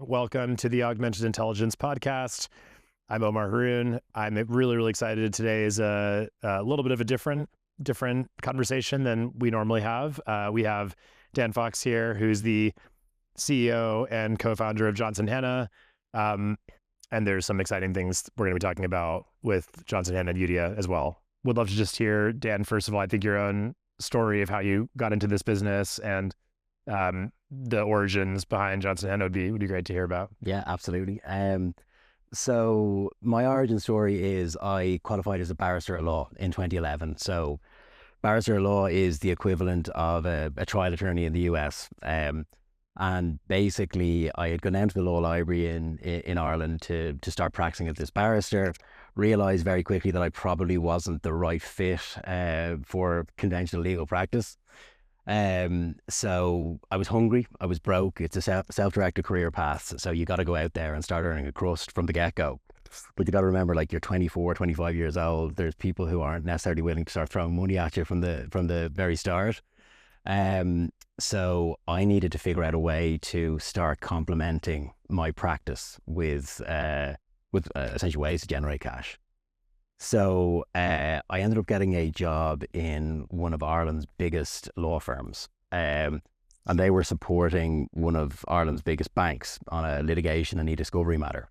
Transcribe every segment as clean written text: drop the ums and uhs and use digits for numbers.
Welcome to the Augmented Intelligence podcast. I'm Omar Haroun. I'm really excited. Today is a little bit of a different conversation than we normally have. We have Dan Fox here, who's the CEO and co-founder of Johnson Hana. And there's some exciting things we're going to be talking about with Johnson Hana and Eudia as well. Would love to just hear, Dan, first of all, I think your own story of how you got into this business and the origins behind Johnson Hana would be great to hear about. Yeah, absolutely. So my origin story is I qualified as a barrister at law in 2011. So barrister at law is the equivalent of a trial attorney in the US. And basically I had gone down to the law library in Ireland to start practicing as this barrister, realized very quickly that I probably wasn't the right fit for conventional legal practice. So I was hungry, I was broke. It's a self-directed career path. So you got to go out there and start earning a crust from the get-go. But you got to remember, like, you're 24, 25 years old. There's people who aren't necessarily willing to start throwing money at you from the very start. So I needed to figure out a way to start complementing my practice with essentially ways to generate cash. So I ended up getting a job in one of Ireland's biggest law firms. And they were supporting one of Ireland's biggest banks on a litigation and e-discovery matter.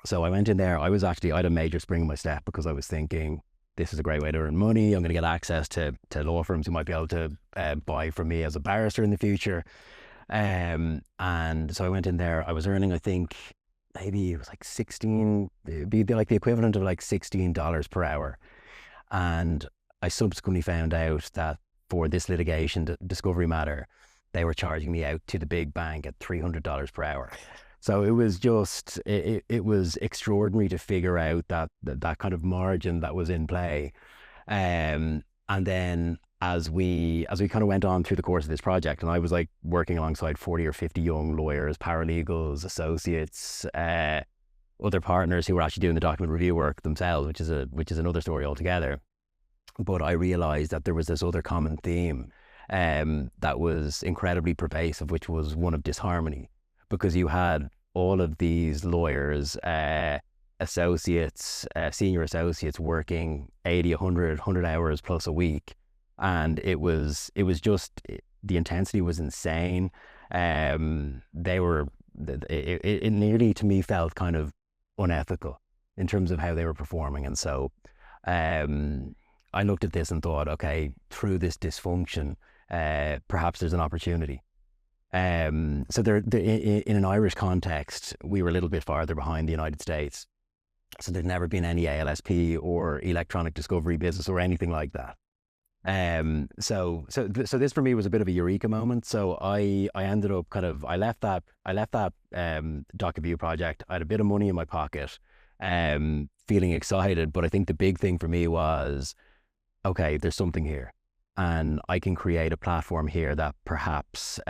So I went in there. I had a major spring in my step because I was thinking, this is a great way to earn money. I'm going to get access to law firms who might be able to buy from me as a barrister in the future. And so I went in there. I was earning, I think, maybe it was like it'd be like the equivalent of like $16 per hour. And I subsequently found out that for this litigation discovery matter, they were charging me out to the big bank at $300 per hour. So it was just, it was extraordinary to figure out that kind of margin that was in play. And then as we kind of went on through the course of this project, and I was like working alongside 40 or 50 young lawyers, paralegals, associates, other partners who were actually doing the document review work themselves, which is another story altogether. But I realized that there was this other common theme that was incredibly pervasive, which was one of disharmony, because you had all of these lawyers, associates, senior associates working 80, 100 hours plus a week. And it was just, the intensity was insane. It nearly, to me, felt kind of unethical in terms of how they were performing. And so I looked at this and thought, okay, through this dysfunction, perhaps there's an opportunity. So in an Irish context, we were a little bit farther behind the United States. So there'd never been any ALSP or electronic discovery business or anything like that. So this for me was a bit of a eureka moment. So I ended up I left that doc review project. I had a bit of money in my pocket, feeling excited. But I think the big thing for me was, okay, there's something here, and I can create a platform here that perhaps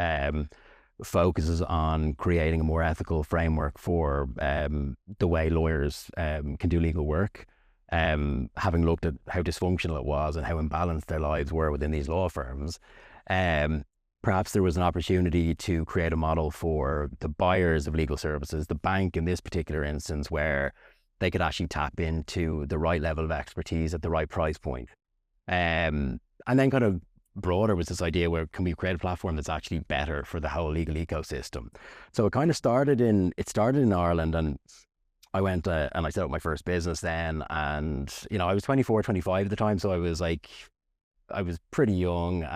focuses on creating a more ethical framework for the way lawyers can do legal work. Having looked at how dysfunctional it was and how imbalanced their lives were within these law firms, perhaps there was an opportunity to create a model for the buyers of legal services, the bank in this particular instance, where they could actually tap into the right level of expertise at the right price point. And then kind of broader was this idea where can we create a platform that's actually better for the whole legal ecosystem? So it kind of started in Ireland, and I went and I set up my first business then, and I was 24, 25 at the time, so I was pretty young,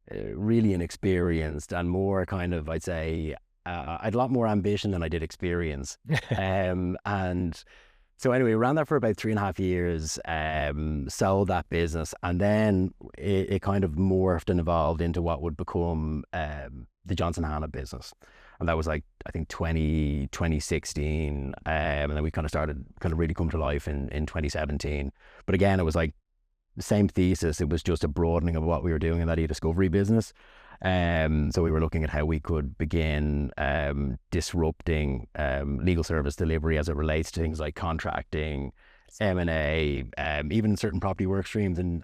really inexperienced, and more kind of, I'd say, I had a lot more ambition than I did experience. And so anyway, ran that for about 3.5 years, sold that business, and then it kind of morphed and evolved into what would become the Johnson Hana business. And that was like, I think 2016. And then we kind of really come to life in 2017. But again, it was like the same thesis. It was just a broadening of what we were doing in that e-discovery business. So we were looking at how we could begin disrupting legal service delivery as it relates to things like contracting, M&A, even certain property work streams, and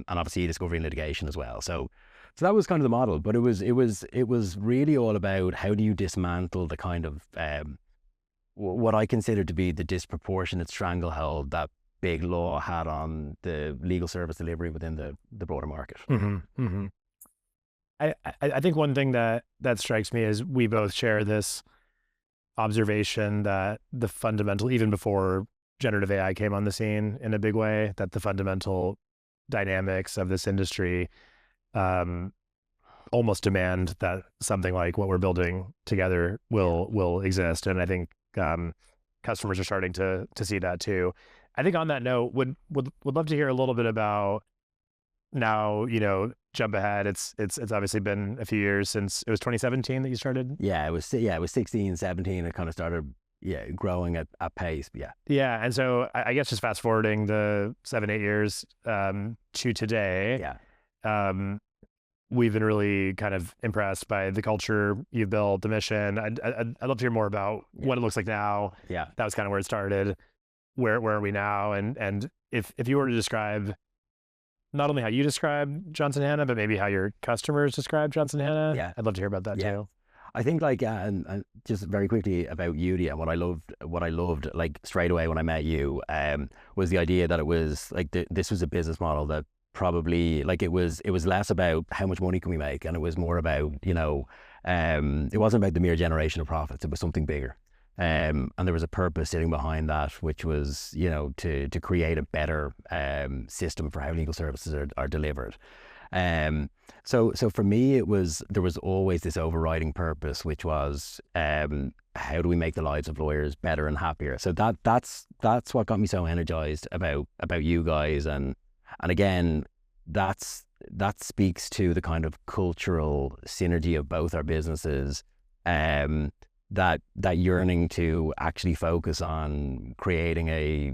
obviously e-discovery and litigation as well. So So that was kind of the model, but it was really all about how do you dismantle the kind of what I consider to be the disproportionate stranglehold that big law had on the legal service delivery within the broader market. I think one thing that strikes me is we both share this observation that the fundamental, even before generative AI came on the scene in a big way, that the fundamental dynamics of this industry almost demand that something like what we're building together will exist. And I think customers are starting to see that too. I think on that note, would love to hear a little bit about now, jump ahead. It's obviously been a few years since it was 2017 that you started. Yeah, it was 16, 17. It kind of started growing at pace. Yeah. And so I guess just fast forwarding the 7-8 years to today. We've been really kind of impressed by the culture you've built, the mission. I'd love to hear more about what it looks like now. Yeah. That was kind of where it started. Where are we now? And if you were to describe not only how you describe Johnson Hana, but maybe how your customers describe Johnson Hana, I'd love to hear about that too. I think and just very quickly about Eudia, what I loved like straight away when I met you was the idea that it was like this was a business model that probably like it was less about how much money can we make, and it was more about it wasn't about the mere generation of profits. It was something bigger, and there was a purpose sitting behind that, which was to create a better system for how legal services are delivered. So for me, there was always this overriding purpose, which was how do we make the lives of lawyers better and happier. So that's what got me so energized about you guys, and again, that speaks to the kind of cultural synergy of both our businesses, that yearning to actually focus on creating a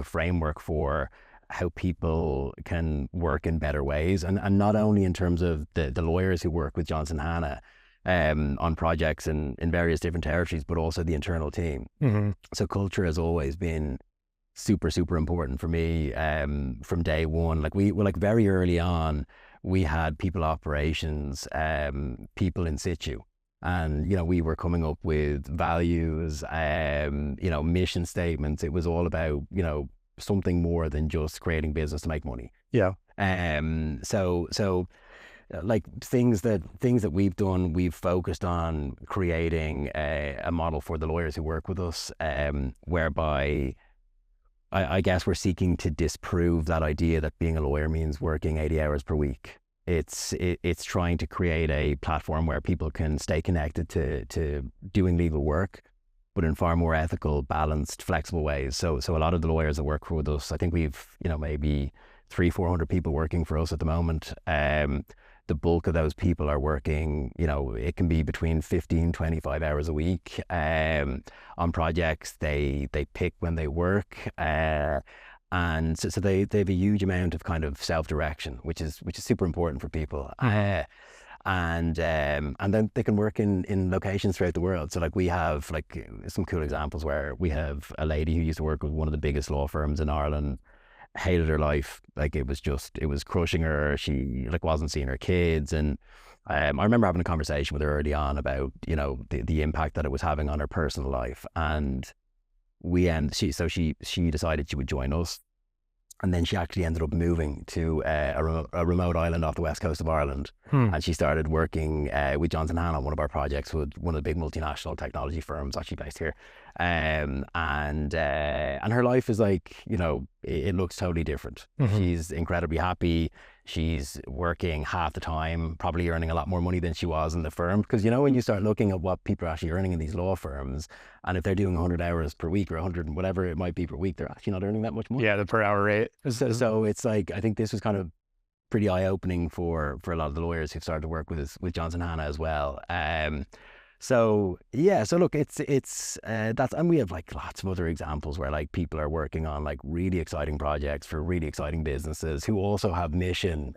framework for how people can work in better ways, and not only in terms of the lawyers who work with Johnson Hana on projects in various different territories, but also the internal team. So culture has always been super, super important for me from day one. Like we very early on, we had people operations, people in situ. And, we were coming up with values, mission statements. It was all about, something more than just creating business to make money. Yeah. So like things that we've done, we've focused on creating a model for the lawyers who work with us, whereby I guess we're seeking to disprove that idea that being a lawyer means working 80 hours per week. It's trying to create a platform where people can stay connected to doing legal work, but in far more ethical, balanced, flexible ways. So a lot of the lawyers that work with us, I think we've maybe 300-400 people working for us at the moment. The bulk of those people are working, it can be between 15-25 hours a week on projects. They pick when they work, and so they have a huge amount of kind of self-direction, which is super important for people. And then they can work in locations throughout the world. So like we have like some cool examples where we have a lady who used to work with one of the biggest law firms in Ireland, hated her life. Like it was crushing her. She like wasn't seeing her kids. And I remember having a conversation with her early on about, the impact that it was having on her personal life. And she decided she would join us. And then she actually ended up moving to a remote island off the west coast of Ireland. And she started working with Johnson Hana on one of our projects with one of the big multinational technology firms actually based here. And her life is like, it looks totally different. She's incredibly happy. She's working half the time, probably earning a lot more money than she was in the firm. Because, when you start looking at what people are actually earning in these law firms, and if they're doing 100 hours per week or 100 and whatever it might be per week, they're actually not earning that much money. Yeah, the per hour rate. So it's like, I think this was kind of pretty eye-opening for a lot of the lawyers who've started to work with Johnson Hana as well. So look, it's that's, and we have like lots of other examples where like people are working on like really exciting projects for really exciting businesses who also have mission,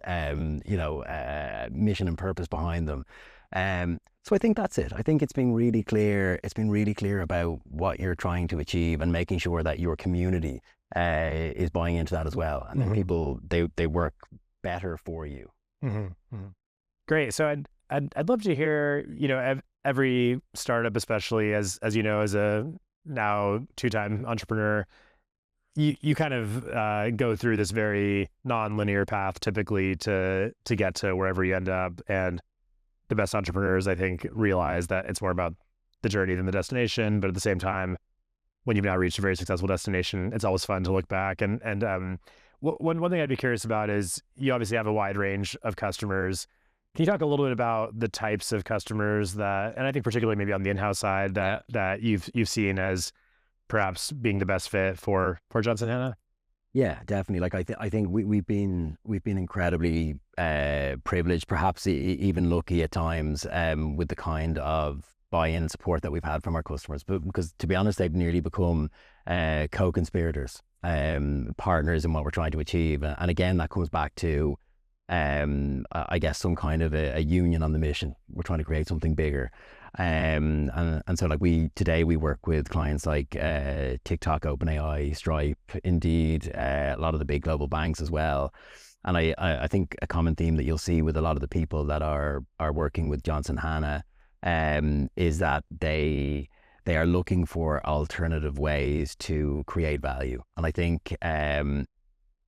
mission and purpose behind them. So I think that's it. I think it's been really clear. It's been really clear about what you're trying to achieve and making sure that your community is buying into that as well. And then people, they work better for you. Great. So I'd love to hear, every startup, especially as you know, as a now two-time entrepreneur, you kind of go through this very non-linear path typically to get to wherever you end up. And the best entrepreneurs, I think, realize that it's more about the journey than the destination. But at the same time, when you've now reached a very successful destination, it's always fun to look back. And one thing I'd be curious about is you obviously have a wide range of customers. Can you talk a little bit about the types of customers that, and I think particularly maybe on the in-house side, that you've seen as perhaps being the best fit for Johnson Hana? Yeah, definitely. Like I think we've been incredibly privileged, perhaps even lucky at times, with the kind of buy-in and support that we've had from our customers. But because to be honest, they've nearly become co-conspirators, partners in what we're trying to achieve. And again, that comes back to I guess some kind of a union on the mission. We're trying to create something bigger. And so like today we work with clients like TikTok, OpenAI, Stripe, Indeed, a lot of the big global banks as well. And I think a common theme that you'll see with a lot of the people that are working with Johnson Hana is that they are looking for alternative ways to create value. And I think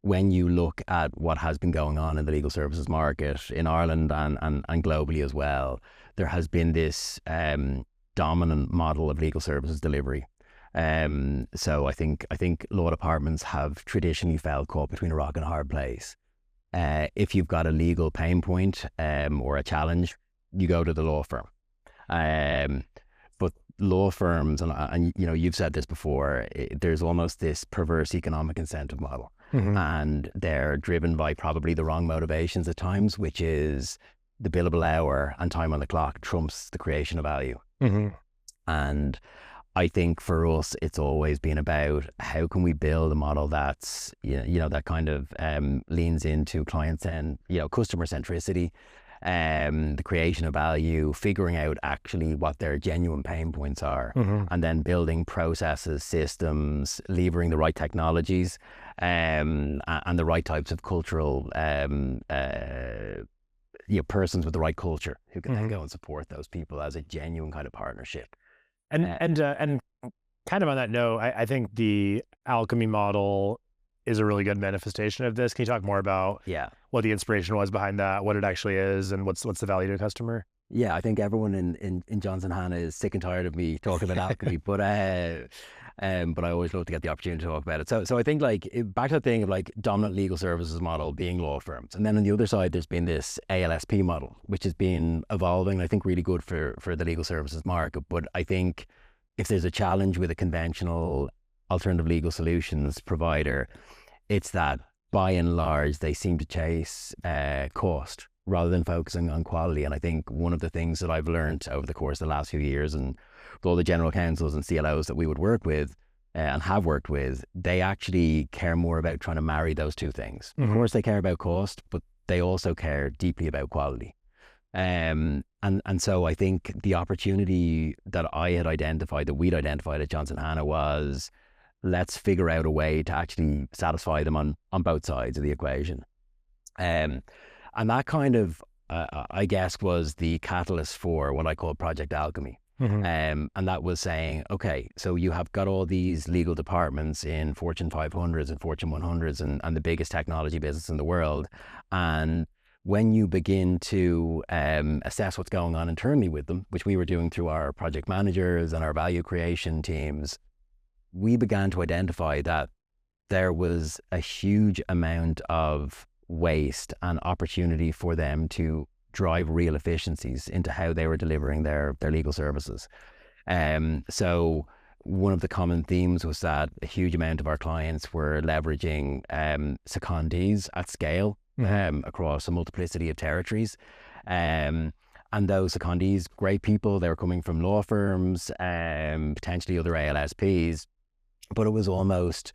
when you look at what has been going on in the legal services market in Ireland and globally as well, there has been this dominant model of legal services delivery. So I think law departments have traditionally felt caught between a rock and a hard place. If you've got a legal pain point or a challenge, you go to the law firm. But law firms, and you've said this before, there's almost this perverse economic incentive model. Mm-hmm. And they're driven by probably the wrong motivations at times, which is the billable hour and time on the clock trumps the creation of value. Mm-hmm. And I think for us, it's always been about how can we build a model that's, that kind of leans into clients and, customer centricity, the creation of value, figuring out actually what their genuine pain points are, mm-hmm. and then building processes, systems, levering the right technologies, and the right types of cultural persons with the right culture who can, mm-hmm. then go and support those people as a genuine kind of partnership. And kind of on that note, I think the alchemy model is a really good manifestation of this. Can you talk more about what the inspiration was behind that, what it actually is, and what's the value to a customer? Yeah, I think everyone in Johnson Hana is sick and tired of me talking about alchemy, but I always love to get the opportunity to talk about it. So I think back to the thing of dominant legal services model being law firms, and then on the other side there's been this ALSP model, which has been evolving. I think really good for the legal services market. But I think if there's a challenge with a conventional alternative legal solutions provider, it's that by and large they seem to chase cost rather than focusing on quality. And I think one of the things that I've learned over the course of the last few years, and with all the general counsels and CLOs that we would work with and have worked with, they actually care more about trying to marry those two things. Mm-hmm. Of course they care about cost, but they also care deeply about quality. And so I think the opportunity that we'd identified at Johnson Hana was, let's figure out a way to actually satisfy them on both sides of the equation. And that kind of, I guess, was the catalyst for what I call Project Alchemy. Mm-hmm. And that was saying, okay, so you have got all these legal departments in Fortune 500s and Fortune 100s and the biggest technology business in the world. And when you begin to assess what's going on internally with them, which we were doing through our project managers and our value creation teams, we began to identify that there was a huge amount of waste and opportunity for them to drive real efficiencies into how they were delivering their legal services. So one of the common themes was that a huge amount of our clients were leveraging secondees at scale, mm-hmm. Across a multiplicity of territories. And those secondees, great people, they were coming from law firms, potentially other ALSPs, but it was almost,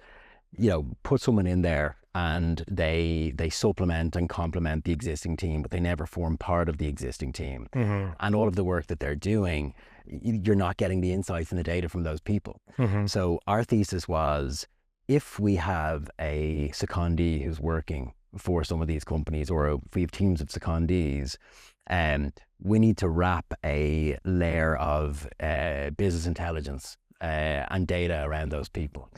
put someone in there and they supplement and complement the existing team, but they never form part of the existing team. Mm-hmm. And all of the work that they're doing, you're not getting the insights and the data from those people. Mm-hmm. So our thesis was, if we have a secondee who's working for some of these companies, or if we have teams of secondees, we need to wrap a layer of business intelligence and data around those people.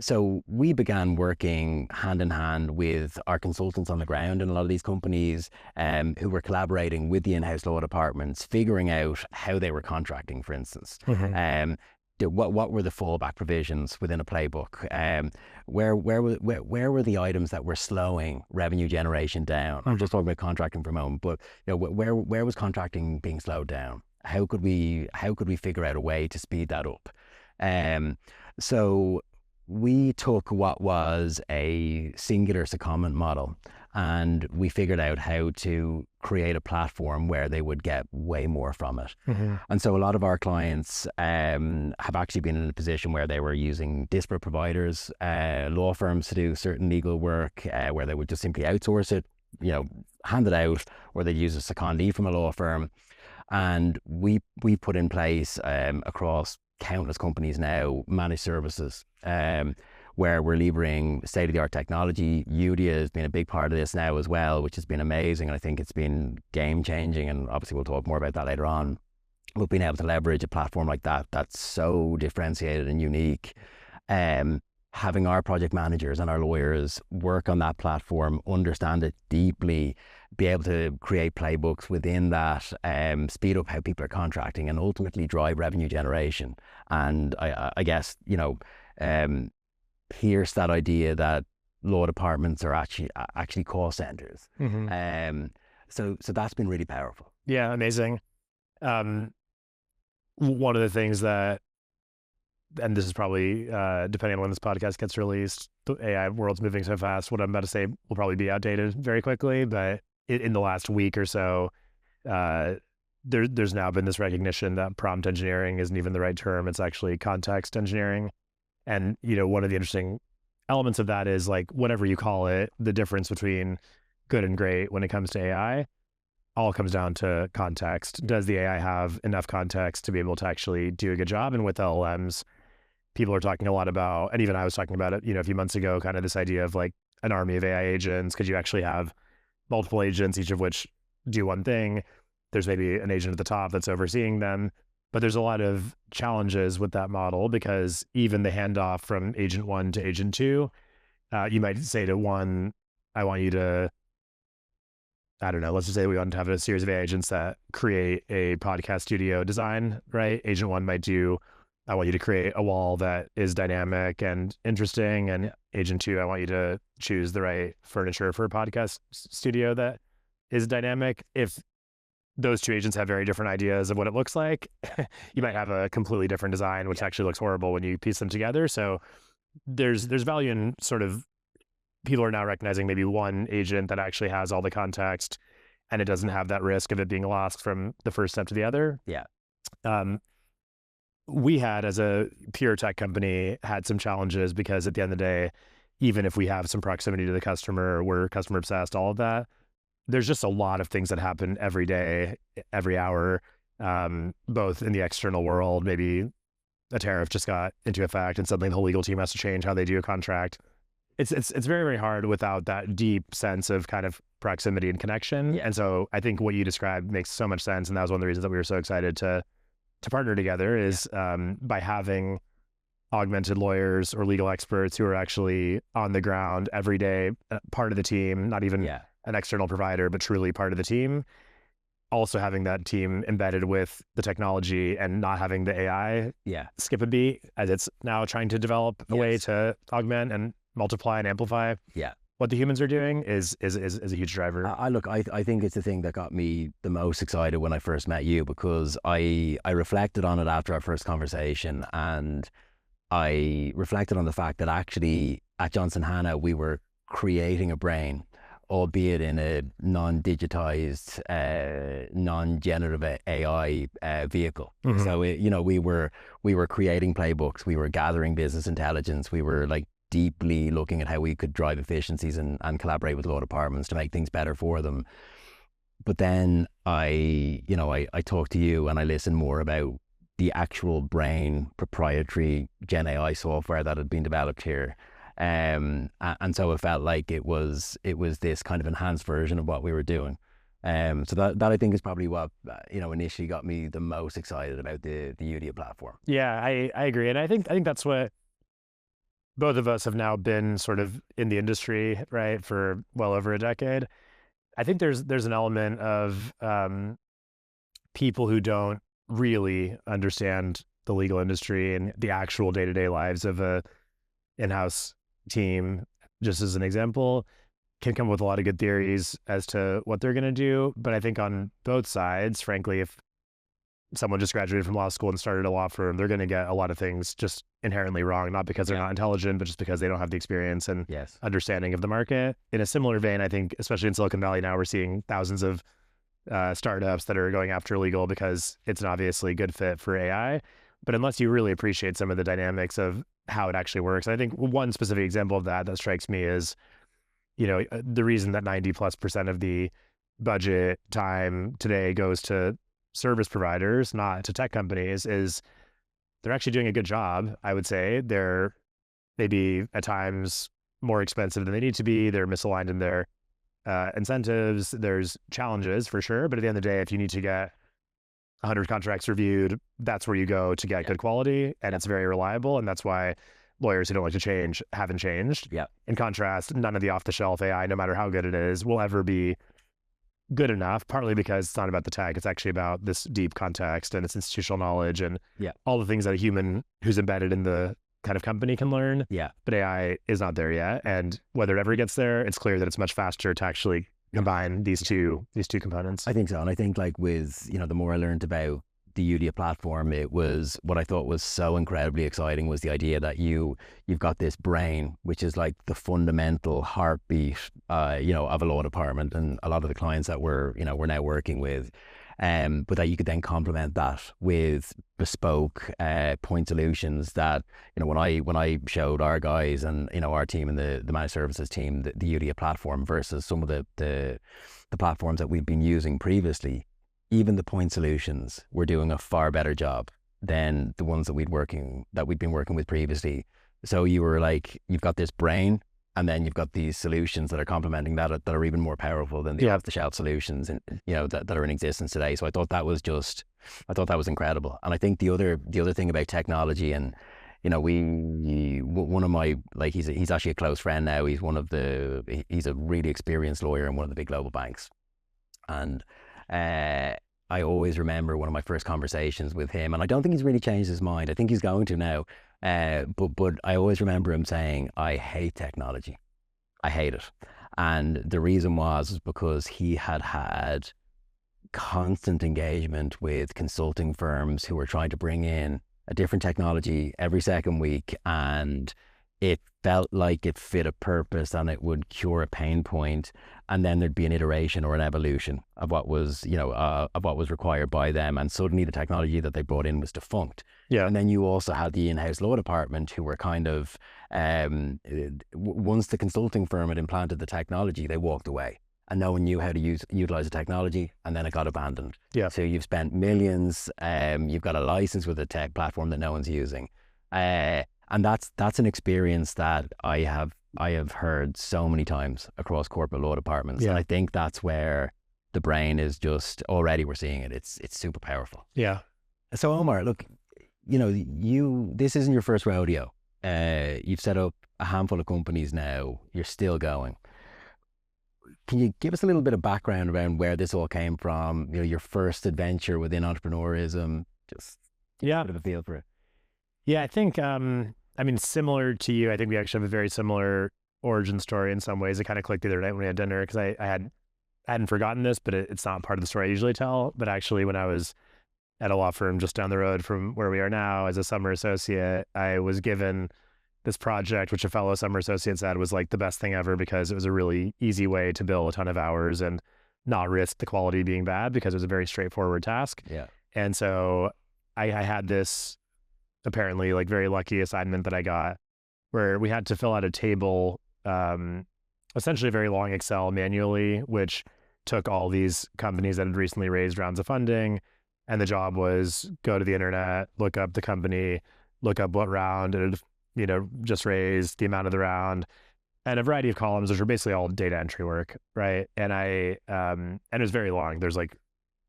So we began working hand in hand with our consultants on the ground in a lot of these companies, who were collaborating with the in-house law departments, figuring out how they were contracting, for instance. What were the fallback provisions within a playbook? Where were the items that were slowing revenue generation down? I'm just talking about contracting for a moment, but where was contracting being slowed down? How could we figure out a way to speed that up? So we took what was a singular secondment model, and we figured out how to create a platform where they would get way more from it. And so a lot of our clients have actually been in a position where they were using disparate providers, law firms, to do certain legal work, where they would just simply outsource it, hand it out, or they'd use a secondee from a law firm. And we put in place across countless companies now managed services, where we're leveraging state-of-the-art technology. Eudia has been a big part of this now as well, which has been amazing, and I think it's been game-changing, and obviously we'll talk more about that later on. But being able to leverage a platform like that, that's so differentiated and unique. Having our project managers and our lawyers work on that platform, understand it deeply, be able to create playbooks within that, speed up how people are contracting, and ultimately drive revenue generation. And I guess, pierce that idea that law departments are actually call centers. So that's been really powerful. Yeah, amazing. One of the things that, and this is probably, depending on when this podcast gets released, the AI world's moving so fast, what I'm about to say will probably be outdated very quickly, but in the last week or so, there's now been this recognition that prompt engineering isn't even the right term. It's actually context engineering. And, one of the interesting elements of that is, like, whatever you call it, the difference between good and great when it comes to AI all comes down to context. Does the AI have enough context to be able to actually do a good job? And with LLMs, people are talking a lot about, and even I was talking about it, a few months ago, kind of this idea of like an army of AI agents. Could you actually have multiple agents, each of which do one thing? There's maybe an agent at the top that's overseeing them. But there's a lot of challenges with that model, because even the handoff from agent 1 to agent 2, you might say to one, I want you to, I don't know, let's just say we want to have a series of AI agents that create a podcast studio design, right? Agent 1 might do, I want you to create a wall that is dynamic and interesting. And agent 2, I want you to choose the right furniture for a podcast studio that is dynamic. If those two agents have very different ideas of what it looks like, you might have a completely different design, which actually looks horrible when you piece them together. So there's value in sort of, people are now recognizing maybe one agent that actually has all the context, and it doesn't have that risk of it being lost from the first step to the other. We had, as a pure tech company, had some challenges, because at the end of the day, even if we have some proximity to the customer, we're customer obsessed, all of that, there's just a lot of things that happen every day, every hour, both in the external world. Maybe a tariff just got into effect and suddenly the whole legal team has to change how they do a contract. It's very, very hard without that deep sense of kind of proximity and connection. And so I think what you described makes so much sense. And that was one of the reasons that we were so excited to partner together, is by having augmented lawyers or legal experts who are actually on the ground every day, part of the team, not even an external provider, but truly part of the team. Also having that team embedded with the technology and not having the AI skip a beat, as it's now trying to develop a way to augment and multiply and amplify what the humans are doing is a huge driver. I think it's the thing that got me the most excited when I first met you, because I reflected on it after our first conversation, and I reflected on the fact that actually at Johnson Hana, we were creating a brain, albeit in a non-digitized, non-generative AI vehicle. So we were creating playbooks, we were gathering business intelligence, we were like deeply looking at how we could drive efficiencies and collaborate with law departments to make things better for them. But then I talked to you and I listened more about the actual brain proprietary Gen AI software that had been developed here. And so it felt like it was this kind of enhanced version of what we were doing. So that I think is probably what initially got me the most excited about the Eudia platform. Yeah, I agree, and I think that's what both of us have now been sort of in the industry, right, for well over a decade. I think there's an element of people who don't really understand the legal industry and the actual day-to-day lives of a in-house team, just as an example, can come up with a lot of good theories as to what they're going to do. But I think on both sides, frankly, if someone just graduated from law school and started a law firm, they're going to get a lot of things just inherently wrong, not because they're not intelligent, but just because they don't have the experience and understanding of the market. In a similar vein, I think, especially in Silicon Valley now, we're seeing thousands of startups that are going after legal because it's an obviously good fit for AI. But unless you really appreciate some of the dynamics of how it actually works, I think one specific example of that strikes me is, the reason that 90+% of the budget time today goes to service providers, not to tech companies, is they're actually doing a good job. I would say they're maybe at times more expensive than they need to be. They're misaligned in their incentives. There's challenges for sure. But at the end of the day, if you need to get 100 contracts reviewed, that's where you go to get good quality, and it's very reliable. And that's why lawyers who don't like to change haven't changed. In contrast, none of the off-the-shelf AI, no matter how good it is, will ever be good enough, partly because it's not about the tech. It's actually about this deep context and its institutional knowledge and all the things that a human who's embedded in the kind of company can learn. But AI is not there yet. And whether it ever gets there, it's clear that it's much faster to actually combine these two components. I think so. And I think like with, the more I learned about the Eudia platform, it was what I thought was so incredibly exciting was the idea that you've got this brain, which is like the fundamental heartbeat, of a law department and a lot of the clients that we're now working with. But that you could then complement that with bespoke point solutions that, when I showed our guys and, our team and the managed services team, the Eudia platform versus some of the platforms that we've been using previously, even the point solutions were doing a far better job than the ones that we'd been working with previously. So you were like, you've got this brain, and then you've got these solutions that are complementing that are even more powerful than the off-the-shelf solutions, and that are in existence today. So I thought that was incredible. And I think the other thing about technology, and one of my, like, he's actually a close friend now. He's a really experienced lawyer in one of the big global banks, and I always remember one of my first conversations with him, and I don't think he's really changed his mind. I think he's going to now. But I always remember him saying, "I hate technology. I hate it." And the reason was because he had constant engagement with consulting firms who were trying to bring in a different technology every second week, and it felt like it fit a purpose and it would cure a pain point, and then there'd be an iteration or an evolution of what was required by them, and suddenly the technology that they brought in was defunct. And then you also had the in-house law department who were kind of once the consulting firm had implanted the technology, they walked away and no one knew how to utilize the technology, and then it got abandoned. So you've spent millions, you've got a license with a tech platform that no one's using. And that's an experience that I have heard so many times across corporate law departments. And I think that's where the brain is just, already we're seeing it. It's super powerful. So Omar, look, this isn't your first rodeo. You've set up a handful of companies now. You're still going. Can you give us a little bit of background around where this all came from? Your first adventure within entrepreneurism, just a bit of a feel for it. I think, similar to you, I think we actually have a very similar origin story in some ways. It kind of clicked the other night when we had dinner, because I hadn't forgotten this, but it's not part of the story I usually tell. But actually, when I was at a law firm just down the road from where we are now as a summer associate, I was given this project, which a fellow summer associate said was like the best thing ever, because it was a really easy way to bill a ton of hours and not risk the quality being bad, because it was a very straightforward task. And so I had this apparently like very lucky assignment that I got, where we had to fill out a table, essentially a very long Excel manually, which took all these companies that had recently raised rounds of funding. And the job was go to the internet, look up the company, look up what round, and just raised, the amount of the round, and a variety of columns, which are basically all data entry work, right? And and it was very long. There's like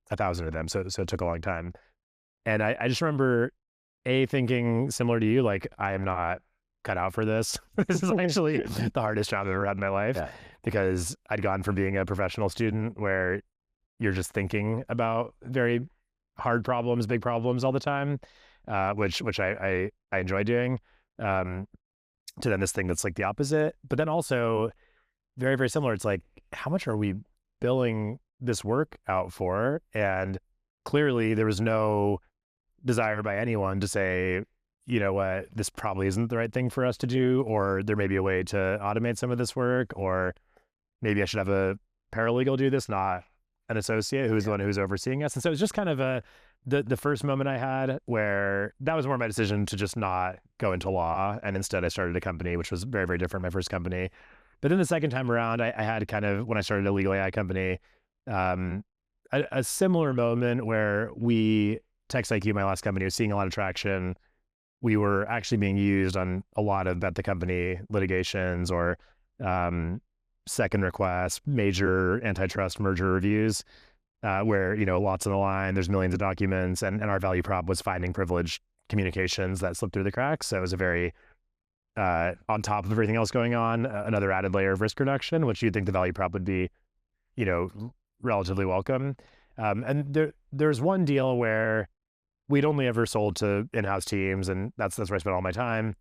1,000 of them, so it took a long time. And I just remember thinking similar to you, like, I am not cut out for this. This is actually the hardest job I've ever had in my life, because I'd gone from being a professional student where you're just thinking about very hard problems, big problems all the time, which I enjoy doing, to then this thing that's like the opposite. But then also very, very similar. It's like, how much are we billing this work out for? And clearly there was no desire by anyone to say, you know what, this probably isn't the right thing for us to do, or there may be a way to automate some of this work, or maybe I should have a paralegal do this, not an associate who's the one who's overseeing us. And so it was just kind of the first moment I had where that was more my decision to just not go into law. And instead I started a company, which was very, very different, my first company. But then the second time around, I had kind of, when I started a legal AI company, a similar moment where TextIQ, my last company, was seeing a lot of traction. We were actually being used on a lot of bet the company litigations, or second requests, major antitrust merger reviews, where, lots on the line, there's millions of documents, and our value prop was finding privileged communications that slipped through the cracks. So it was a very, on top of everything else going on, another added layer of risk reduction, which you'd think the value prop would be, relatively welcome. And there's one deal where we'd only ever sold to in-house teams, and that's where I spent all my time,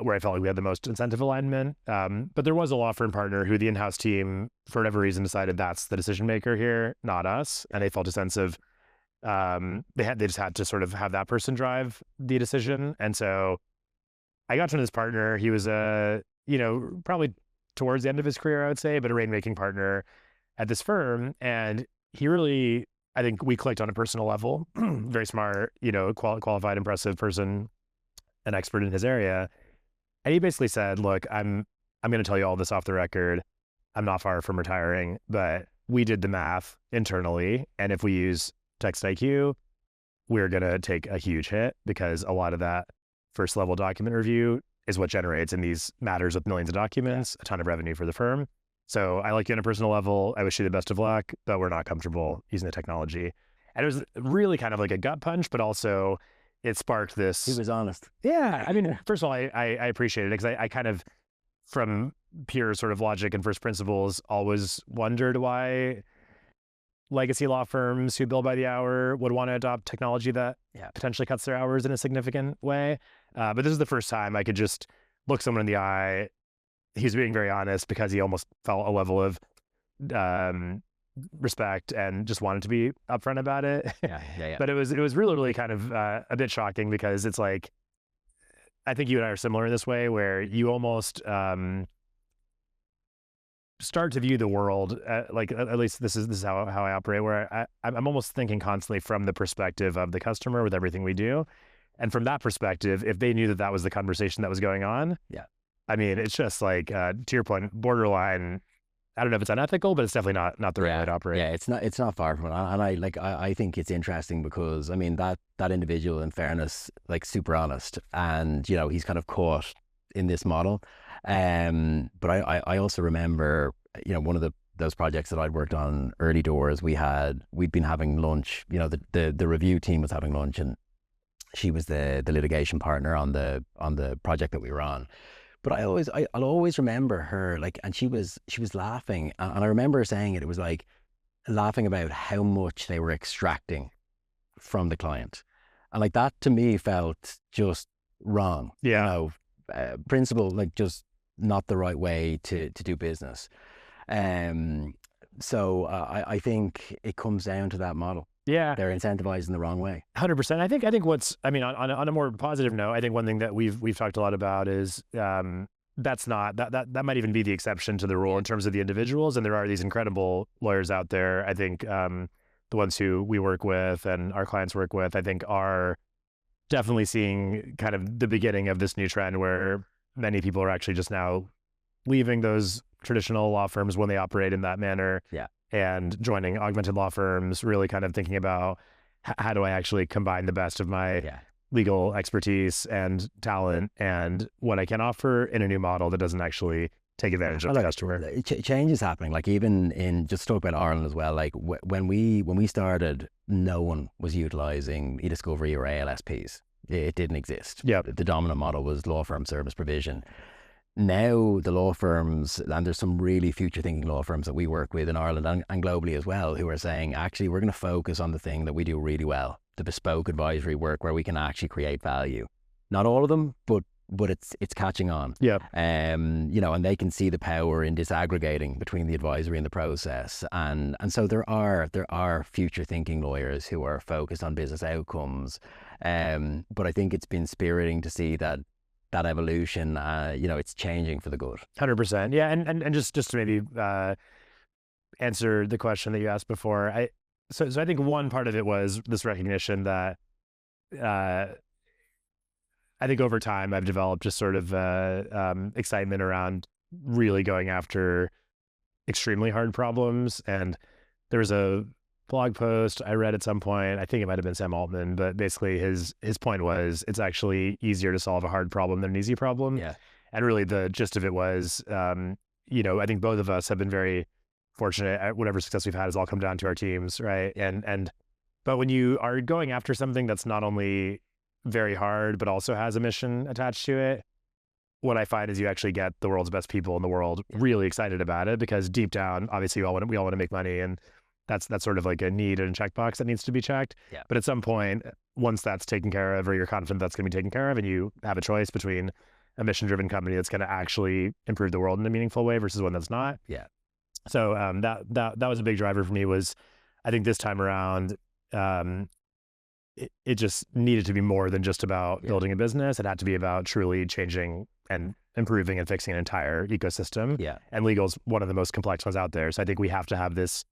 where I felt like we had the most incentive alignment. But there was a law firm partner who the in-house team, for whatever reason, decided that's the decision maker here, not us. And they felt a sense of, they just had to sort of have that person drive the decision. And so I got to know this partner. He was probably towards the end of his career, I would say, but a rainmaking partner at this firm. And he really, I think we clicked on a personal level. Very smart, qualified, impressive person, an expert in his area. And he basically said, look, I'm going to tell you all this off the record. I'm not far from retiring, but we did the math internally. And if we use TextIQ, we're going to take a huge hit, because a lot of that first level document review is what generates, in these matters with millions of documents, a ton of revenue for the firm. So I like you on a personal level. I wish you the best of luck, but we're not comfortable using the technology. And it was really kind of like a gut punch, but also it sparked this. He was honest. Yeah. I mean, first of all, I appreciate it, because I kind of, from pure sort of logic and first principles, always wondered why legacy law firms who bill by the hour would want to adopt technology that potentially cuts their hours in a significant way. But this is the first time I could just look someone in the eye. He was being very honest, because he almost felt a level of respect and just wanted to be upfront about it. Yeah. But it was really, really kind of a bit shocking, because it's like, I think you and I are similar in this way, where you almost start to view the world, like, at least this is how I operate, where I'm almost thinking constantly from the perspective of the customer with everything we do. And from that perspective, if they knew that was the conversation that was going on, I mean, it's just like, to your point, borderline. I don't know if it's unethical, but it's definitely not the right way to operate. Yeah, it's not far from it. And I think it's interesting, because I mean, that individual, in fairness, like, super honest, and he's kind of caught in this model. But I also remember, one of those projects that I'd worked on early doors, we'd been having lunch. The review team was having lunch, and she was the litigation partner on the project that we were on. But I'll always remember her, like, and she was laughing, and I remember her saying it was like laughing about how much they were extracting from the client, and like, that to me felt just wrong. Principle, like, just not the right way to do business. So I think it comes down to that model. Yeah, they're incentivized in the wrong way. 100%. I think on a more positive note, I think one thing that we've talked a lot about is that's not that might even be the exception to the rule in terms of the individuals. And there are these incredible lawyers out there. I think the ones who we work with and our clients work with, I think, are definitely seeing kind of the beginning of this new trend, where many people are actually just now leaving those traditional law firms when they operate in that manner. And joining augmented law firms, really kind of thinking about how do I actually combine the best of my legal expertise and talent and what I can offer in a new model that doesn't actually take advantage of the customer. Change is happening. Like even in, just talk about Ireland as well. Like when we started, no one was utilizing e-discovery or ALSPs. It didn't exist. Yeah. The dominant model was law firm service provision. Now the law firms, and there's some really future thinking law firms that we work with in Ireland and globally as well, who are saying, actually, we're going to focus on the thing that we do really well, the bespoke advisory work where we can actually create value. Not all of them, but it's catching on. Yeah. You know, and they can see the power in disaggregating between the advisory and the process. And so there are future thinking lawyers who are focused on business outcomes. But I think it's been spiriting to see that evolution, you know, it's changing for the good. 100%. Yeah. And just to maybe answer the question that you asked before, so I think one part of it was this recognition that I think over time I've developed just sort of excitement around really going after extremely hard problems. And there was a blog post I read at some point, I think it might have been Sam Altman, but basically his point was it's actually easier to solve a hard problem than an easy problem. Yeah. And really the gist of it was, you know, I think both of us have been very fortunate at whatever success we've had has all come down to our teams, right? But when you are going after something that's not only very hard, but also has a mission attached to it, what I find is you actually get the world's best people in the world really excited about it, because deep down, obviously we all want to make money, and that's sort of like a need and a checkbox that needs to be checked. Yeah. But at some point, once that's taken care of, or you're confident that's going to be taken care of, and you have a choice between a mission-driven company that's going to actually improve the world in a meaningful way versus one that's not. Yeah. So that was a big driver for me. Was I think this time around, it just needed to be more than just about building a business. It had to be about truly changing and improving and fixing an entire ecosystem. Yeah. And legal's one of the most complex ones out there. So I think we have to have this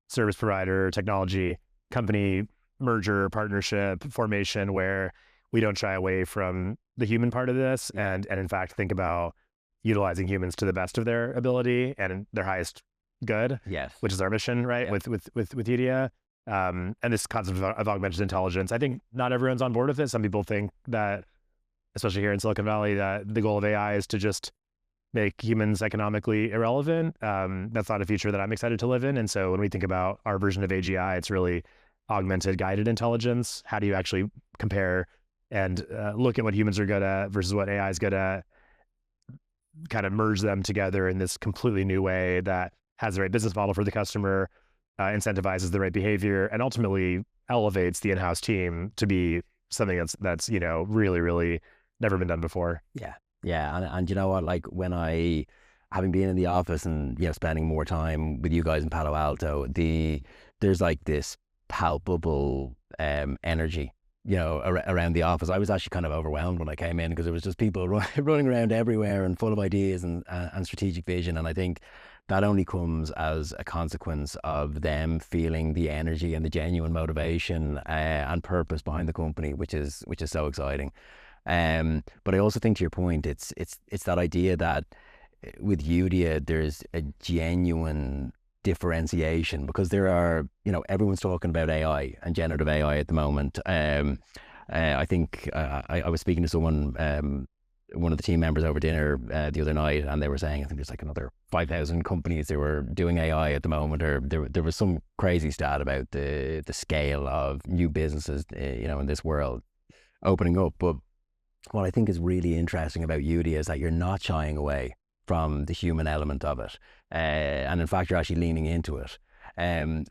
service provider, technology company merger, partnership formation where we don't shy away from the human part of this, and in fact think about utilizing humans to the best of their ability and their highest good. Yes. Which is our mission, right? Yeah. With Eudia. And this concept of augmented intelligence, I think not everyone's on board with it. Some people think that, especially here in Silicon Valley, that the goal of AI is to just make humans economically irrelevant. That's not a future that I'm excited to live in. And so when we think about our version of AGI, it's really augmented guided intelligence. How do you actually compare and look at what humans are good at versus what AI is good at, kind of merge them together in this completely new way that has the right business model for the customer, incentivizes the right behavior, and ultimately elevates the in-house team to be something that's you know, really, really never been done before. Yeah. Yeah. And you know what, like when having been in the office and, you know, spending more time with you guys in Palo Alto, there's like this palpable energy, you know, around the office. I was actually kind of overwhelmed when I came in, because there was just people running around everywhere and full of ideas and strategic vision. And I think that only comes as a consequence of them feeling the energy and the genuine motivation and purpose behind the company, which is so exciting. But I also think, to your point, it's that idea that with Eudia there's a genuine differentiation, because there are, you know, everyone's talking about AI and generative AI at the moment. I think I was speaking to someone, one of the team members over dinner the other night, and they were saying, I think there's like another 5,000 companies that were doing AI at the moment, or there was some crazy stat about the scale of new businesses, you know, in this world opening up. But what I think is really interesting about Eudia is that you're not shying away from the human element of it, and in fact you're actually leaning into it.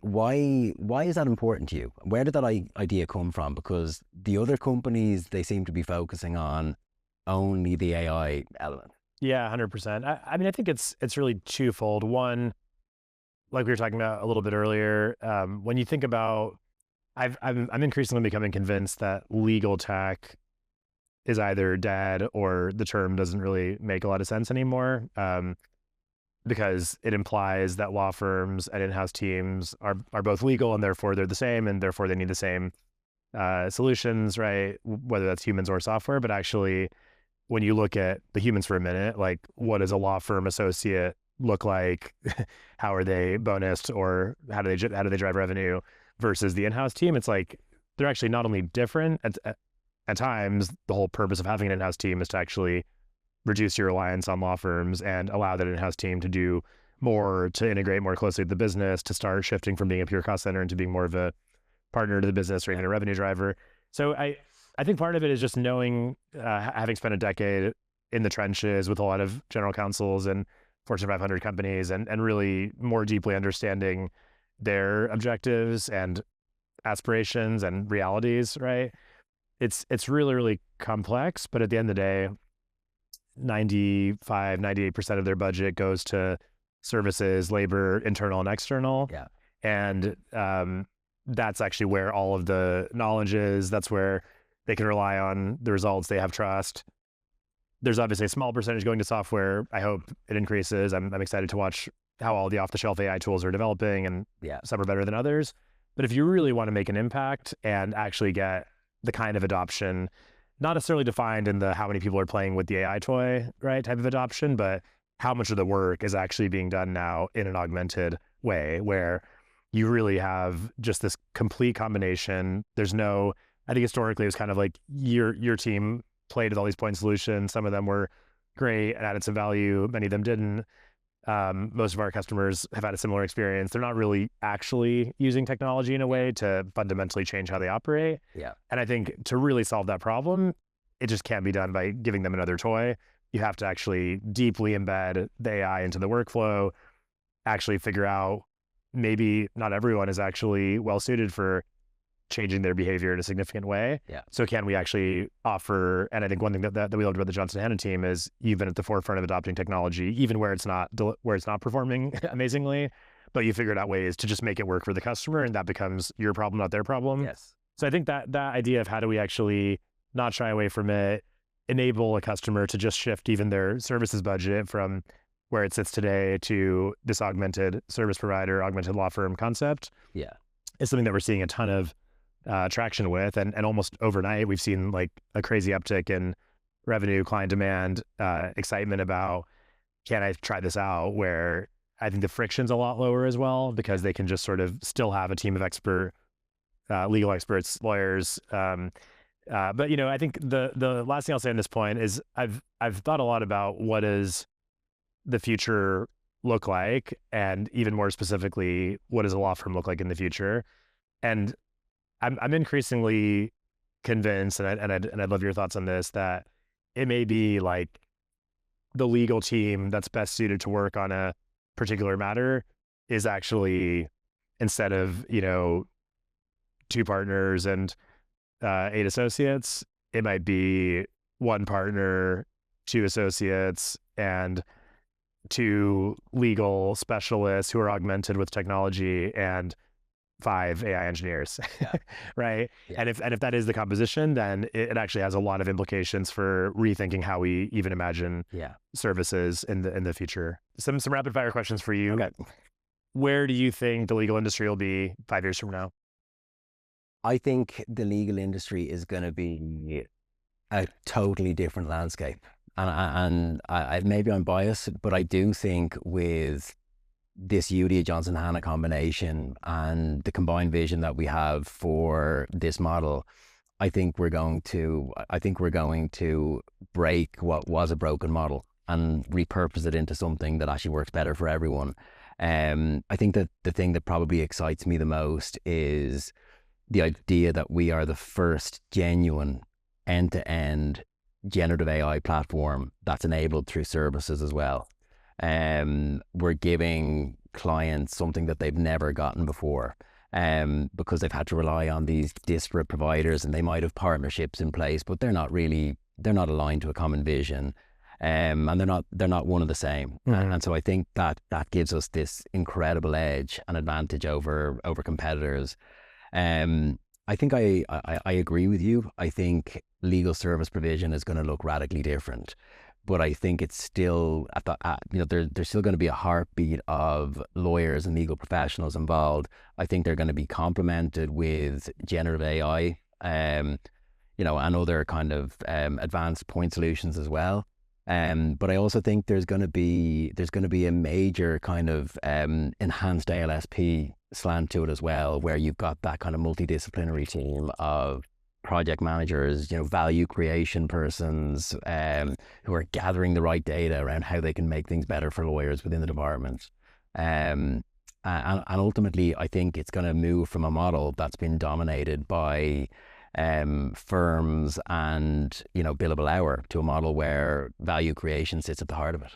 Why is that important to you? Where did that idea come from? Because the other companies, they seem to be focusing on only the AI element. Yeah, 100%. I mean, I think it's really twofold. One, like we were talking about a little bit earlier, when you think about, I'm increasingly becoming convinced that legal tech is either dead or the term doesn't really make a lot of sense anymore, because it implies that law firms and in-house teams are both legal, and therefore they're the same, and therefore they need the same solutions, right? Whether that's humans or software. But actually, when you look at the humans for a minute, like what does a law firm associate look like? How are they bonused, or how do they drive revenue versus the in-house team? It's like they're actually not only different at times, the whole purpose of having an in-house team is to actually reduce your reliance on law firms and allow that in-house team to do more, to integrate more closely with the business, to start shifting from being a pure cost center into being more of a partner to the business or even a revenue driver. So I think part of it is just knowing, having spent a decade in the trenches with a lot of general counsels and Fortune 500 companies, and really more deeply understanding their objectives and aspirations and realities, right? It's really, really complex, but at the end of the day, 98% of their budget goes to services, labor, internal and external. Yeah. And that's actually where all of the knowledge is. That's where they can rely on the results. They have trust. There's obviously a small percentage going to software. I hope it increases. I'm excited to watch how all the off-the-shelf AI tools are developing, and some are better than others. But if you really want to make an impact and actually get the kind of adoption, not necessarily defined in the how many people are playing with the AI toy, right, type of adoption, but how much of the work is actually being done now in an augmented way, where you really have just this complete combination. There's no, I think historically it was kind of like your team played with all these point solutions. Some of them were great and added some value. Many of them didn't. Most of our customers have had a similar experience. They're not really actually using technology in a way to fundamentally change how they operate. Yeah. And I think to really solve that problem, it just can't be done by giving them another toy. You have to actually deeply embed the AI into the workflow, actually figure out maybe not everyone is actually well suited for changing their behavior in a significant way. Yeah. So can we actually offer, and I think one thing that we loved about the Johnson Hana team is you've been at the forefront of adopting technology, even where it's not performing amazingly, but you figured out ways to just make it work for the customer, and that becomes your problem, not their problem. Yes. So I think that idea of how do we actually not shy away from it, enable a customer to just shift even their services budget from where it sits today to this augmented service provider, augmented law firm concept, is something that we're seeing a ton of traction with, and almost overnight we've seen like a crazy uptick in revenue, client demand, excitement about, can I try this out? Where I think the friction's a lot lower as well, because they can just sort of still have a team of legal experts, lawyers. But I think the last thing I'll say on this point is I've thought a lot about what does the future look like, and even more specifically, what does a law firm look like in the future? And I'm increasingly convinced, and I'd love your thoughts on this, that it may be like the legal team that's best suited to work on a particular matter is actually, instead of 2 partners and 8 associates, it might be 1 partner, 2 associates, and 2 legal specialists who are augmented with technology, and 5 AI engineers, right? Yeah. And if that is the composition, then it actually has a lot of implications for rethinking how we even imagine services in the future. Some rapid fire questions for you. Okay. Where do you think the legal industry will be 5 years from now? I think the legal industry is going to be a totally different landscape. And I maybe I'm biased, but I do think with this Eudia Johnson Hana combination and the combined vision that we have for this model, I think we're going to break what was a broken model and repurpose it into something that actually works better for everyone. I think that the thing that probably excites me the most is the idea that we are the first genuine end-to-end generative AI platform that's enabled through services as well. We're giving clients something that they've never gotten before, because they've had to rely on these disparate providers, and they might have partnerships in place, but they're not aligned to a common vision, and they're not one of the same. Mm-hmm. And so I think that gives us this incredible edge and advantage over competitors. I think I agree with you. I think legal service provision is going to look radically different. But I think it's still, there's still going to be a heartbeat of lawyers and legal professionals involved. I think they're going to be complemented with generative AI, and other kind of advanced point solutions as well. But I also think there's going to be a major kind of enhanced ALSP slant to it as well, where you've got that kind of multidisciplinary team of project managers, value creation persons, who are gathering the right data around how they can make things better for lawyers within the department. And ultimately, I think it's going to move from a model that's been dominated by firms and billable hour to a model where value creation sits at the heart of it.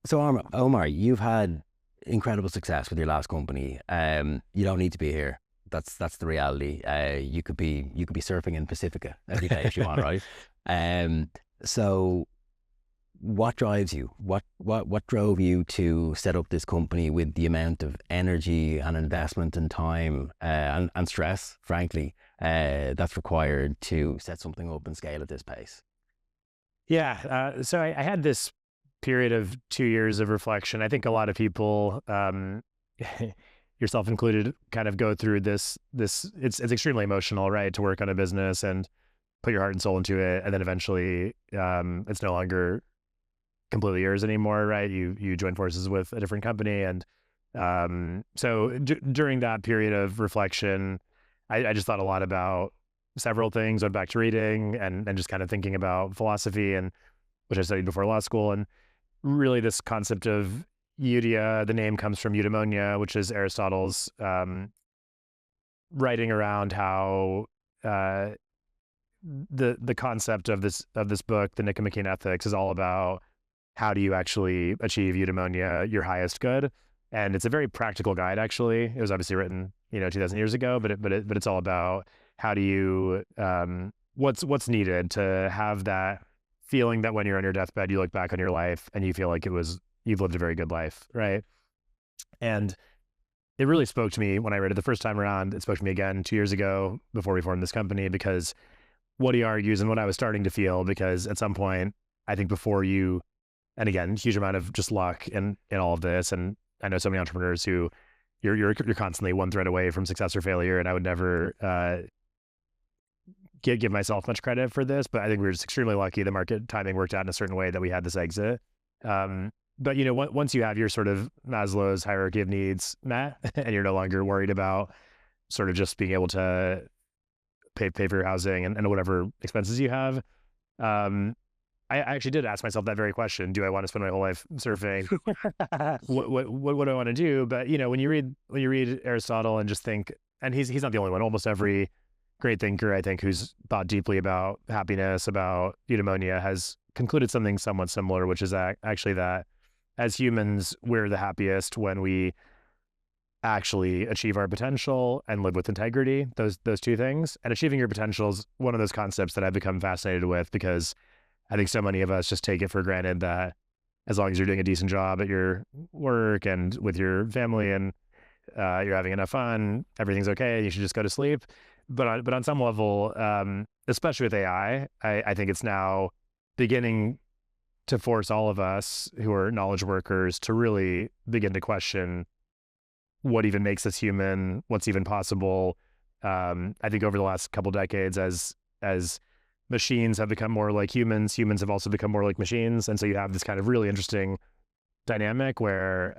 So Omar, you've had incredible success with your last company. You don't need to be here. That's the reality. You could be surfing in Pacifica every day if you want, right? So what drives you? What drove you to set up this company with the amount of energy and investment and time and stress, frankly, that's required to set something up and scale at this pace? Yeah. So I had this period of 2 years of reflection. I think a lot of people, yourself included, kind of go through this. It's extremely emotional, right? To work on a business and put your heart and soul into it, and then eventually, it's no longer completely yours anymore, right? You join forces with a different company, and so during that period of reflection, I just thought a lot about several things. Went back to reading and just kind of thinking about philosophy, and which I studied before law school, and really this concept of Eudia. The name comes from eudaimonia, which is Aristotle's writing around how the concept of this book, the Nicomachean Ethics, is all about how do you actually achieve eudaimonia, your highest good. And it's a very practical guide. Actually, it was obviously written 2,000 years ago, but it's all about how do you what's needed to have that feeling that when you're on your deathbed, you look back on your life and you feel like you've lived a very good life, right? And it really spoke to me when I read it the first time around. It spoke to me again 2 years ago before we formed this company, because what he argues and what I was starting to feel, because at some point, I think before you, and again, huge amount of just luck in all of this. And I know so many entrepreneurs who you're constantly one thread away from success or failure. And I would never give myself much credit for this, but I think we were just extremely lucky. The market timing worked out in a certain way that we had this exit. But once you have your sort of Maslow's hierarchy of needs met, and you're no longer worried about sort of just being able to pay for your housing and whatever expenses you have, I actually did ask myself that very question: do I want to spend my whole life surfing? What do I want to do? But when you read Aristotle and just think, and he's not the only one. Almost every great thinker, I think, who's thought deeply about happiness, about eudaimonia, has concluded something somewhat similar, which is actually that as humans, we're the happiest when we actually achieve our potential and live with integrity. Those two things. And achieving your potential is one of those concepts that I've become fascinated with, because I think so many of us just take it for granted that as long as you're doing a decent job at your work and with your family and you're having enough fun, everything's okay. You should just go to sleep. But on some level, especially with AI, I think it's now beginning to force all of us who are knowledge workers to really begin to question what even makes us human, what's even possible. I think over the last couple of decades, as machines have become more like humans, humans have also become more like machines. And so you have this kind of really interesting dynamic where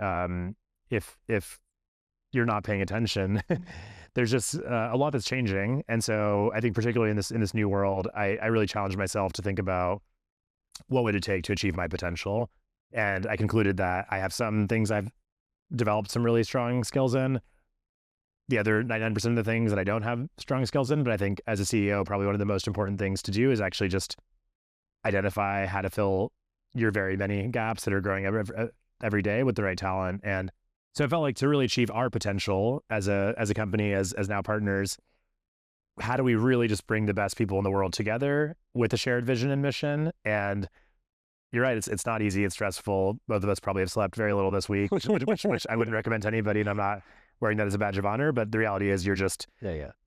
if you're not paying attention, there's just a lot that's changing. And so I think particularly in this new world, I really challenged myself to think about what would it take to achieve my potential. And I concluded that I have some things I've developed some really strong skills in. The other 99% of the things that I don't have strong skills in, but I think as a CEO, probably one of the most important things to do is actually just identify how to fill your very many gaps that are growing every day with the right talent. And so I felt like to really achieve our potential as a company, as now partners, how do we really just bring the best people in the world together with a shared vision and mission? And you're right, it's not easy, it's stressful. Both of us probably have slept very little this week, which I wouldn't recommend to anybody, and I'm not wearing that as a badge of honor, but the reality is you're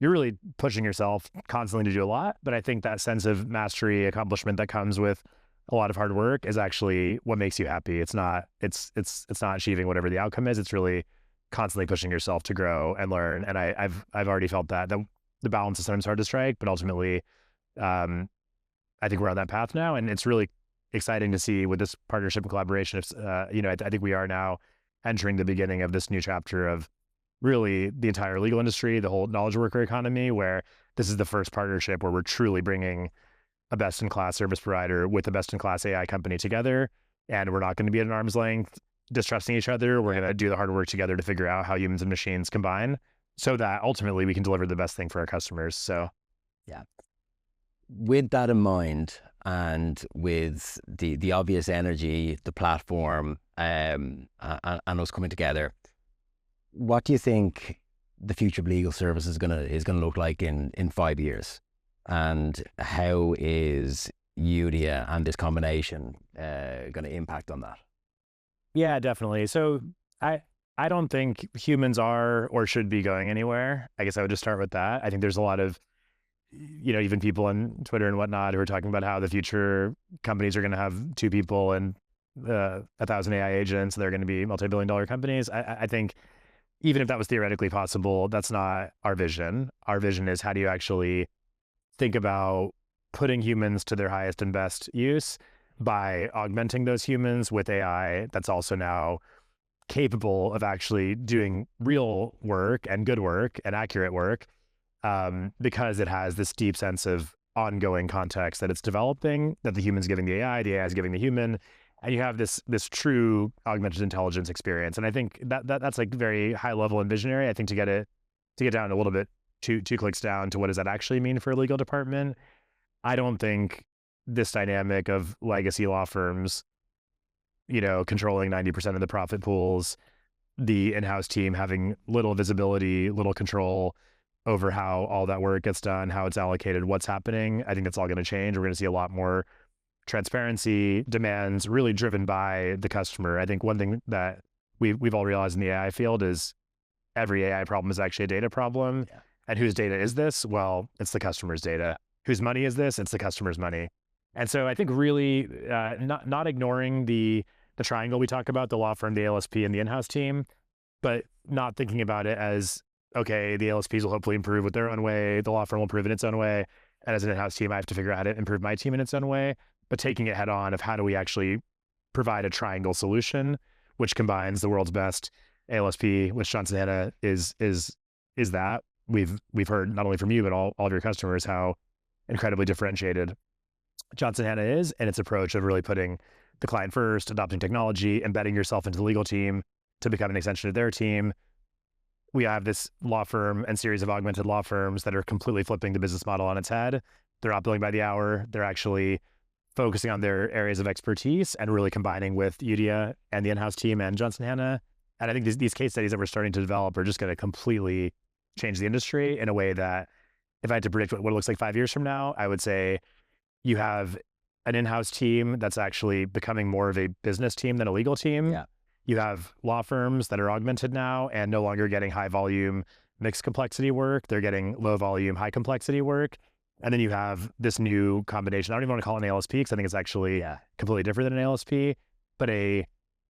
really pushing yourself constantly to do a lot. But I think that sense of mastery, accomplishment that comes with a lot of hard work is actually what makes you happy. It's not achieving whatever the outcome is. It's really constantly pushing yourself to grow and learn. And I've already felt that the balance is sometimes hard to strike, but ultimately, I think we're on that path now, and it's really exciting to see with this partnership and collaboration. I think we are now entering the beginning of this new chapter of really the entire legal industry, the whole knowledge worker economy, where this is the first partnership where we're truly bringing a best-in-class service provider with a best-in-class AI company together. And we're not going to be at an arm's length distrusting each other. We're going to do the hard work together to figure out how humans and machines combine so that ultimately we can deliver the best thing for our customers. So, yeah. With that in mind, and with the obvious energy, the platform, and us coming together, what do you think the future of legal service is gonna look like in 5 years? And how is Eudia and this combination going to impact on that? yeah, definitely. So I don't think humans are or should be going anywhere. I guess I would just start with that. I think there's a lot of, even people on Twitter and whatnot who are talking about how the future companies are going to have 2 people and 1,000 AI agents. They're going to be multi-billion-dollar companies. I think even if that was theoretically possible, that's not our vision. Our vision is, how do you actually think about putting humans to their highest and best use by augmenting those humans with AI that's also now capable of actually doing real work and good work and accurate work, because it has this deep sense of ongoing context that it's developing, that the human's giving the AI is giving the human, and you have this true augmented intelligence experience. And I think that's like very high level and visionary. I think to get down a little bit, two clicks down to what does that actually mean for a legal department, I don't think this dynamic of legacy law firms, controlling 90% of the profit pools, the in-house team having little visibility, little control over how all that work gets done, how it's allocated, what's happening. I think that's all going to change. We're going to see a lot more transparency, demands really driven by the customer. I think one thing that we've all realized in the AI field is every AI problem is actually a data problem. Yeah. And whose data is this? Well, it's the customer's data. Whose money is this? It's the customer's money. And so I think really not ignoring the triangle we talk about, the law firm, the ALSP, and the in-house team, but not thinking about it as, okay, the ALSPs will hopefully improve with their own way, the law firm will improve in its own way, and as an in-house team, I have to figure out how to improve my team in its own way, but taking it head on of how do we actually provide a triangle solution, which combines the world's best ALSP, which Johnson Hana is that. We've heard not only from you, but all of your customers, how incredibly differentiated Johnson Hana is, and its approach of really putting the client first, adopting technology, embedding yourself into the legal team to become an extension of their team. We have this law firm and series of augmented law firms that are completely flipping the business model on its head. They're not billing by the hour. They're actually focusing on their areas of expertise and really combining with Eudia and the in-house team and Johnson Hana. And I think these case studies that we're starting to develop are just going to completely change the industry in a way that, if I had to predict what it looks like 5 years from now, I would say you have an in-house team that's actually becoming more of a business team than a legal team. Yeah. You have law firms that are augmented now and no longer getting high volume, mixed complexity work. They're getting low volume, high complexity work. And then you have this new combination. I don't even want to call it an ALSP because I think it's actually completely different than an ALSP, but a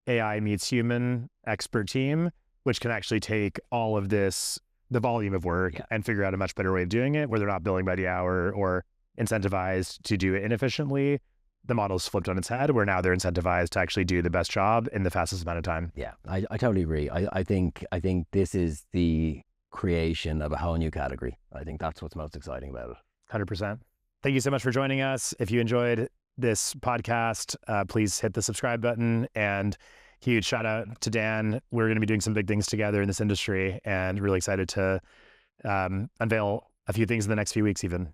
AI meets human expert team, which can actually take all of this, the volume of work, and figure out a much better way of doing it, where they're not billing by the hour or incentivized to do it inefficiently. The model's flipped on its head, where now they're incentivized to actually do the best job in the fastest amount of time. Yeah, I totally agree. I think this is the creation of a whole new category. I think that's what's most exciting about it. 100%. Thank you so much for joining us. If you enjoyed this podcast, please hit the subscribe button, and huge shout out to Dan. We're going to be doing some big things together in this industry, and really excited to unveil a few things in the next few weeks even.